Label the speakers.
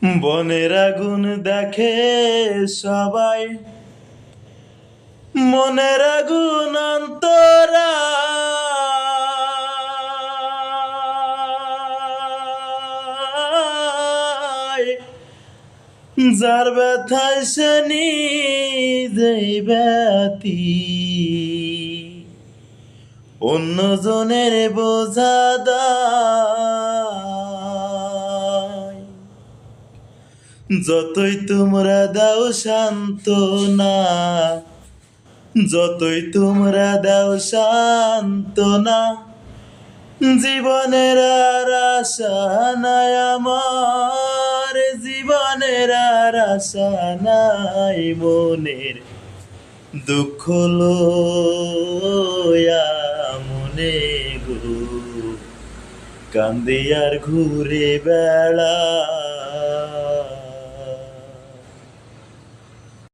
Speaker 1: বনের আগুন দেখে সবাই, মনের আগুন অন্তরা, যার ব্যথায় সে নিজেই ব্যতি, অন্যজনের বোঝা দায়। যতই তোমরা দাও সান্ত্বনা, যতই তোমরা দাও সান্ত্বনা, জীবনের আর আশা নাই আমার, জীবনের আর আশা নাই। মনের দুঃখ লইয়া মনে গো কান্দি আর ঘুরে বেড়া।